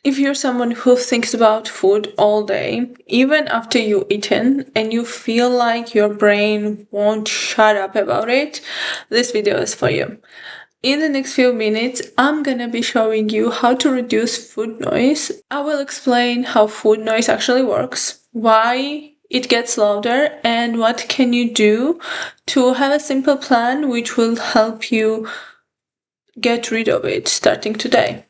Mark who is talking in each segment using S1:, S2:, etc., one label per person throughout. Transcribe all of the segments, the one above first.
S1: If you're someone who thinks about food all day, even after you've eaten, and you feel like your brain won't shut up about it, this video is for you. In the next few minutes, I'm gonna be showing you how to reduce food noise. I will explain how food noise actually works, why it gets louder, and what can you do to have a simple plan which will help you get rid of it starting today.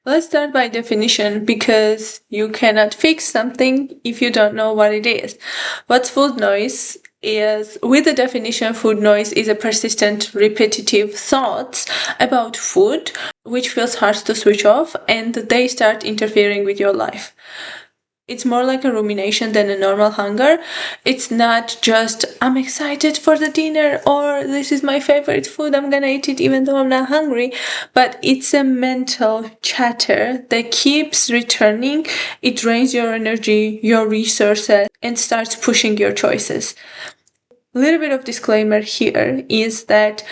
S1: Let's start by definition, because you cannot fix something if you don't know what it is. What's food noise? Is, with the definition, food noise is a persistent, repetitive thoughts about food which feels hard to switch off, and they start interfering with your life. It's more like a rumination than a normal hunger. It's not just, I'm excited for the dinner, or this is my favorite food, I'm gonna eat it even though I'm not hungry. But it's a mental chatter that keeps returning. It drains your energy, your resources, and starts pushing your choices. A little bit of disclaimer here is that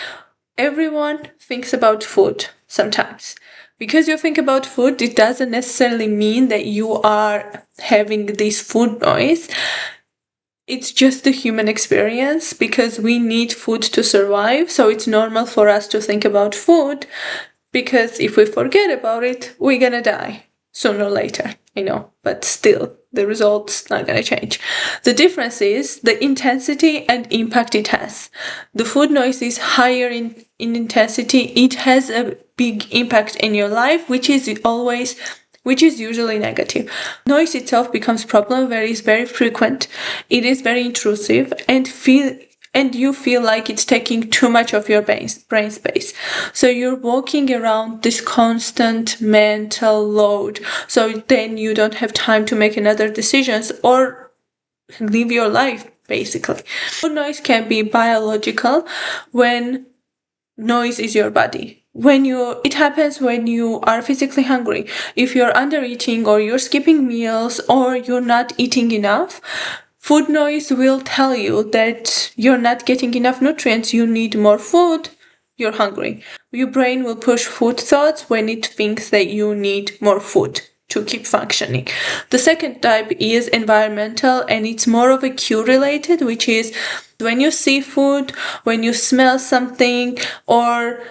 S1: everyone thinks about food sometimes. Because you think about food, it doesn't necessarily mean that you are having this food noise. It's just the human experience, because we need food to survive. So it's normal for us to think about food, because if we forget about it, we're gonna die sooner or later, I know, but still, the result's not gonna change. The difference is the intensity and impact it has. The food noise is higher in intensity. It has a big impact in your life, which is usually negative. Noise itself becomes problem where it's very frequent, it is very intrusive, and you feel like it's taking too much of your brain space. So you're walking around this constant mental load. So then you don't have time to make another decisions or live your life, basically. Food noise can be biological when noise is your body. It happens when you are physically hungry. If you're under eating, or you're skipping meals, or you're not eating enough, food noise will tell you that you're not getting enough nutrients, you need more food, you're hungry. Your brain will push food thoughts when it thinks that you need more food to keep functioning. The second type is environmental, and it's more of a cue related, which is when you see food, when you smell something, or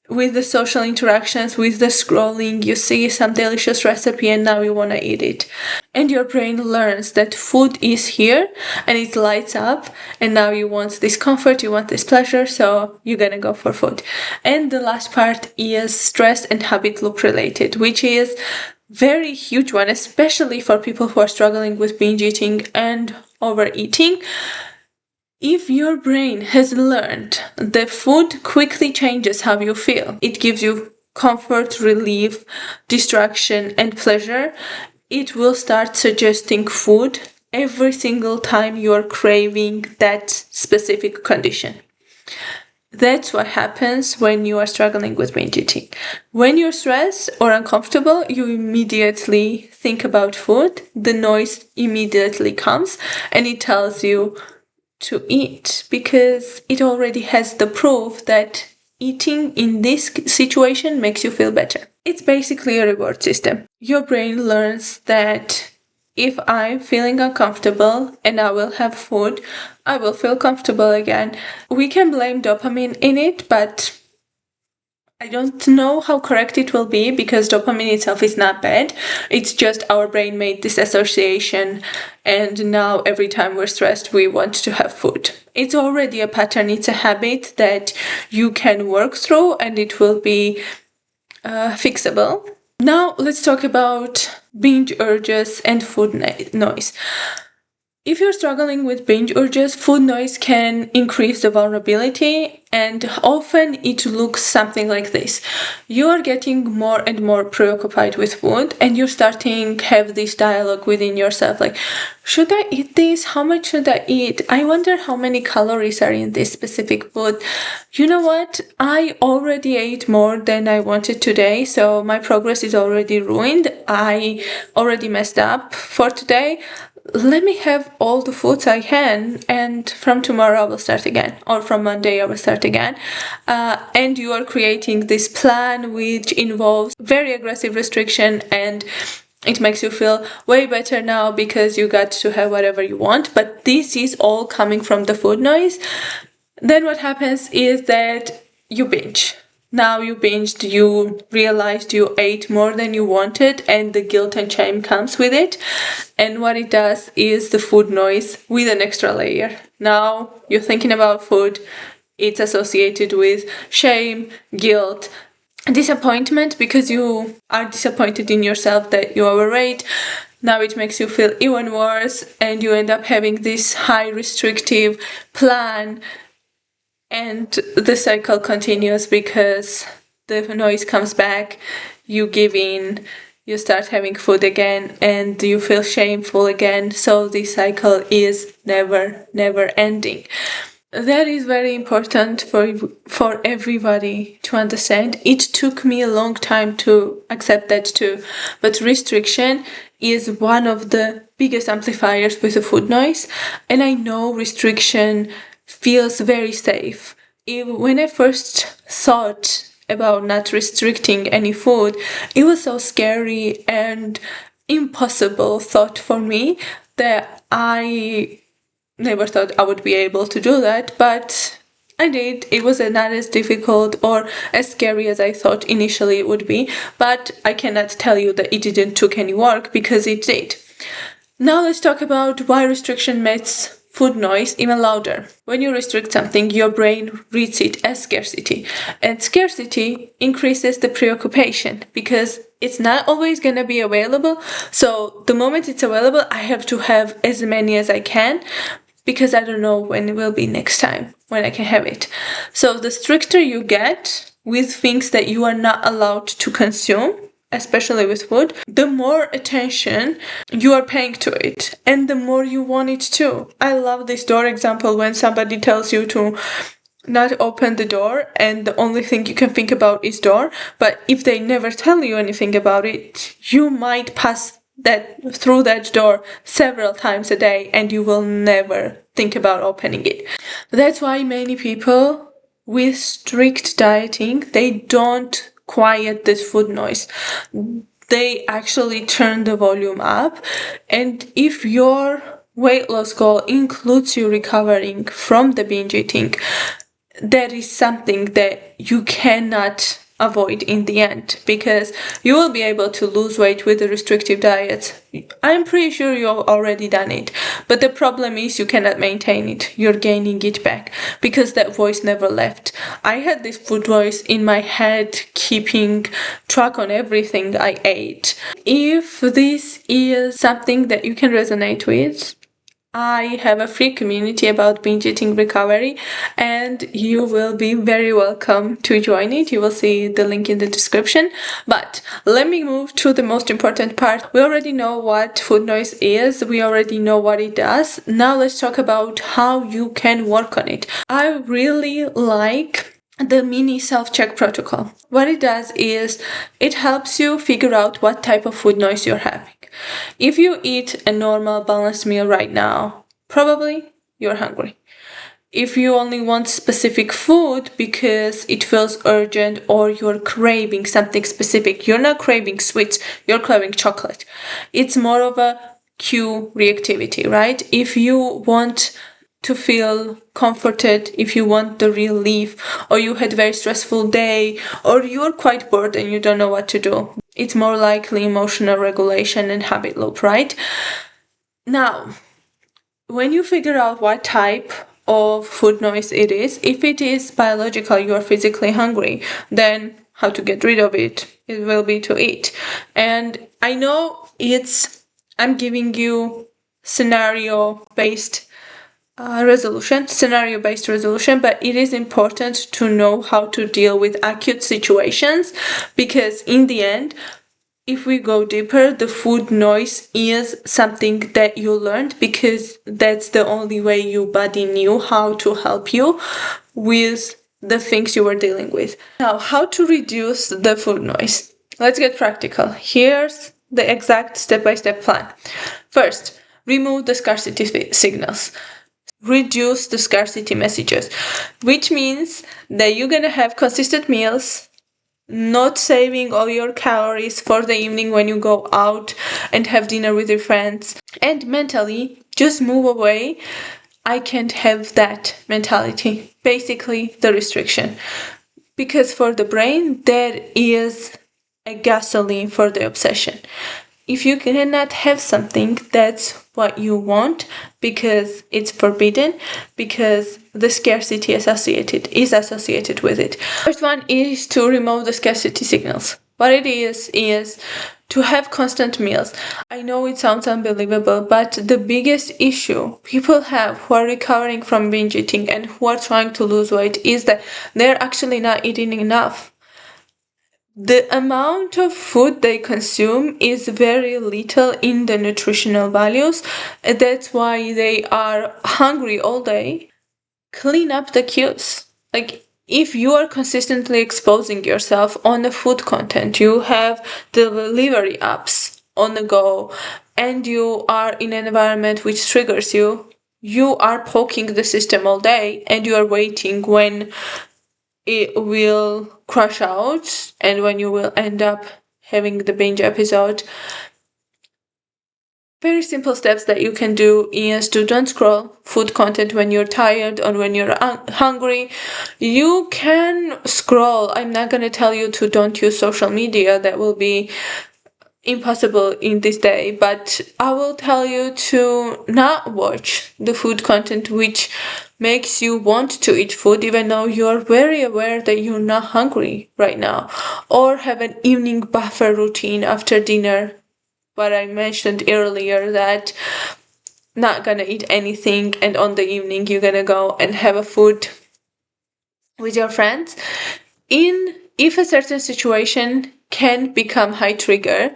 S1: with the social interactions, with the scrolling, you see some delicious recipe and now you want to eat it. And your brain learns that food is here and it lights up, and now you want this comfort, you want this pleasure, so you're gonna go for food. And the last part is stress and habit loop related, which is very huge one, especially for people who are struggling with binge eating and overeating. If your brain has learned that food quickly changes how you feel, it gives you comfort, relief, distraction, and pleasure, it will start suggesting food every single time you're craving that specific condition. That's what happens when you are struggling with binge eating. When you're stressed or uncomfortable, you immediately think about food. The noise immediately comes and it tells you to eat, because it already has the proof that eating in this situation makes you feel better. It's basically a reward system. Your brain learns that if I'm feeling uncomfortable and I will have food, I will feel comfortable again. We can blame dopamine in it, but I don't know how correct it will be, because dopamine itself is not bad. It's just our brain made this association, and now every time we're stressed, we want to have food. It's already a pattern, it's a habit that you can work through, and it will be fixable. Now let's talk about binge urges and food noise. If you're struggling with binge urges, food noise can increase the vulnerability, and often it looks something like this. You are getting more and more preoccupied with food, and you're starting to have this dialogue within yourself, like, should I eat this? How much should I eat? I wonder how many calories are in this specific food. You know what? I already ate more than I wanted today, so my progress is already ruined. I already messed up for today. Let me have all the foods I can, and from tomorrow I will start again, or from Monday I will start again. And you are creating this plan which involves very aggressive restriction and It makes you feel way better now because you got to have whatever you want, but this is all coming from the food noise. Then what happens is that you binge. Now you binged, you realized you ate more than you wanted, and the guilt and shame comes with it. And what it does is the food noise with an extra layer. Now you're thinking about food, it's associated with shame, guilt, disappointment because you are disappointed in yourself that you overweight. Now it makes you feel even worse, and you end up having this high restrictive plan, and the cycle continues because the noise comes back, you give in, you start having food again, and you feel shameful again. So this cycle is never ending. That is very important for everybody to understand. It took me a long time to accept that too. But restriction is one of the biggest amplifiers with the food noise. And I know restriction feels very safe. When I first thought about not restricting any food, it was so scary and impossible thought for me that I never thought I would be able to do that, but I did. It was not as difficult or as scary as I thought initially it would be, but I cannot tell you that it didn't took any work, because it did. Now let's talk about why restriction makes food noise even louder. When you restrict something, your brain reads it as scarcity, and scarcity increases the preoccupation because it's not always going to be available. So the moment it's available, I have to have as many as I can, because I don't know when it will be next time when I can have it. So the stricter you get with things that you are not allowed to consume, especially with food, the more attention you are paying to it, and the more you want it too. I love this door example when somebody tells you to not open the door and the only thing you can think about is door, but if they never tell you anything about it, you might pass through that door several times a day and you will never think about opening it. That's why many people with strict dieting, they don't quiet this food noise. They actually turn the volume up. And if your weight loss goal includes you recovering from the binge eating, that is something that you cannot avoid in the end, because you will be able to lose weight with a restrictive diet. I'm pretty sure you've already done it, but the problem is you cannot maintain it. You're gaining it back because that voice never left. I had this food voice in my head keeping track on everything I ate. If this is something that you can resonate with, I have a free community about binge eating recovery, and you will be very welcome to join it. You will see the link in the description. But let me move to the most important part. We already know what food noise is. We already know what it does. Now let's talk about how you can work on it. I really like the mini self-check protocol. What it does is it helps you figure out what type of food noise you're having. If you eat a normal balanced meal right now, probably you're hungry. If you only want specific food because it feels urgent or you're craving something specific, you're not craving sweets, you're craving chocolate. It's more of a cue reactivity, right? If you want to feel comforted, if you want the relief, or you had a very stressful day, or you're quite bored and you don't know what to do, it's more likely emotional regulation and habit loop, right? Now, when you figure out what type of food noise it is, if it is biological, you are physically hungry, then how to get rid of it? It will be to eat. And I know I'm giving you scenario-based resolution, but it is important to know how to deal with acute situations, because in the end, if we go deeper, the food noise is something that you learned because that's the only way your body knew how to help you with the things you were dealing with. Now, how to reduce the food noise? Let's get practical. Here's the exact step-by-step plan. First, remove the scarcity signals. Reduce the scarcity messages, which means that you're gonna have consistent meals not saving all your calories for the evening when you go out and have dinner with your friends. And mentally, just move away. I can't have that mentality. Basically, the restriction. Because for the brain, that is a gasoline for the obsession. If you cannot have something, that's what you want because it's forbidden, because the scarcity is associated with it. First one is to remove the scarcity signals. What it is to have constant meals. I know it sounds unbelievable, but the biggest issue people have who are recovering from binge eating and who are trying to lose weight is that they're actually not eating enough. The amount of food they consume is very little in the nutritional values. That's why they are hungry all day. Clean up the cues. Like, if you are consistently exposing yourself on the food content, you have delivery apps on the go, and you are in an environment which triggers you, you are poking the system all day and you are waiting when it will crash out and when you will end up having the binge episode. Very simple steps that you can do is to don't scroll food content when you're tired or when you're hungry. You can scroll. I'm not going to tell you to don't use social media. That will be impossible in this day, but I will tell you to not watch the food content which makes you want to eat food even though you're very aware that you're not hungry right now, or have an evening buffer routine after dinner, what I mentioned earlier, that not gonna eat anything and on the evening you're gonna go and have a food with your friends. If a certain situation can become high trigger,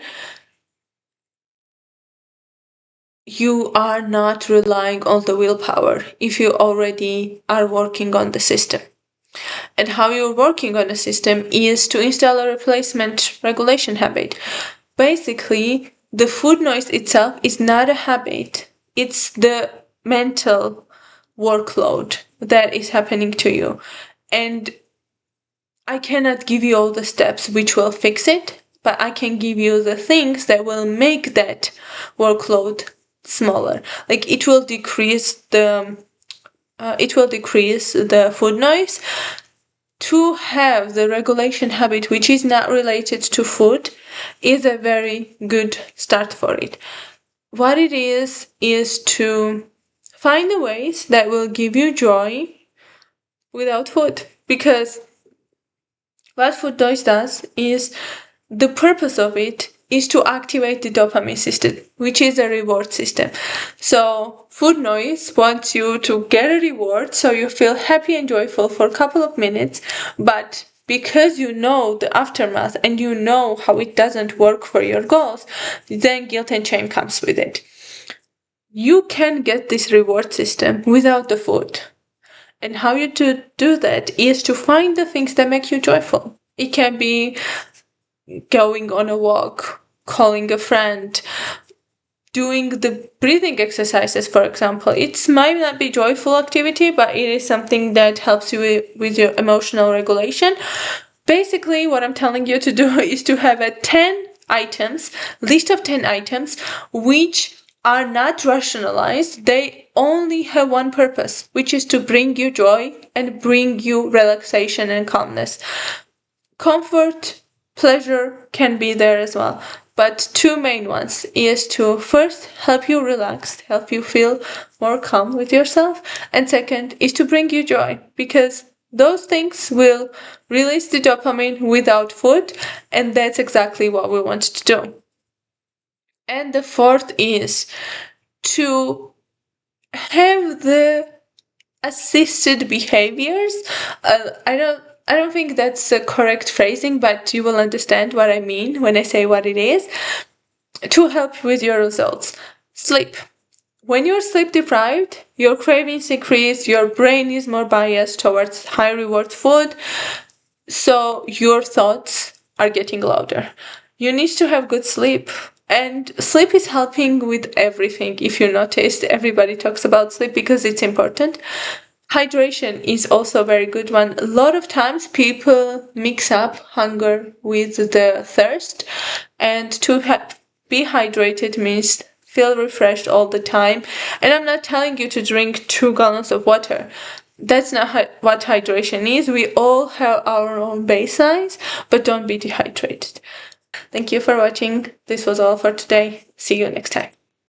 S1: you are not relying on the willpower if you already are working on the system. And how you're working on the system is to install a replacement regulation habit. Basically, the food noise itself is not a habit, it's the mental workload that is happening to you. And I cannot give you all the steps which will fix it, but I can give you the things that will make that workload smaller. Like, it will decrease the food noise. To have the regulation habit which is not related to food is a very good start for it. What it is to find the ways that will give you joy without food. Because what food noise does is, the purpose of it is to activate the dopamine system, which is a reward system. So food noise wants you to get a reward so you feel happy and joyful for a couple of minutes, but because you know the aftermath and you know how it doesn't work for your goals, then guilt and shame comes with it. You can get this reward system without the food. And how you do that is to find the things that make you joyful. It can be going on a walk, calling a friend, doing the breathing exercises, for example. It might not be joyful activity, but it is something that helps you with your emotional regulation. Basically, what I'm telling you to do is to have a list of 10 items which are not rationalized. They only have one purpose, which is to bring you joy and bring you relaxation and calmness. Comfort, pleasure can be there as well, but two main ones is to first help you relax, help you feel more calm with yourself, and second is to bring you joy, because those things will release the dopamine without food, and that's exactly what we want to do. And the fourth is to have the assisted behaviors. I don't think that's the correct phrasing, but you will understand what I mean when I say what it is, to help with your results. Sleep. When you're sleep deprived, your cravings increase, your brain is more biased towards high reward food, so your thoughts are getting louder. You need to have good sleep. And sleep is helping with everything. If you noticed, everybody talks about sleep because it's important. Hydration is also a very good one. A lot of times people mix up hunger with the thirst, and to be hydrated means feel refreshed all the time. And I'm not telling you to drink 2 gallons of water. That's not what hydration is. We all have our own baselines, but don't be dehydrated. Thank you for watching. This was all for today. See you next time.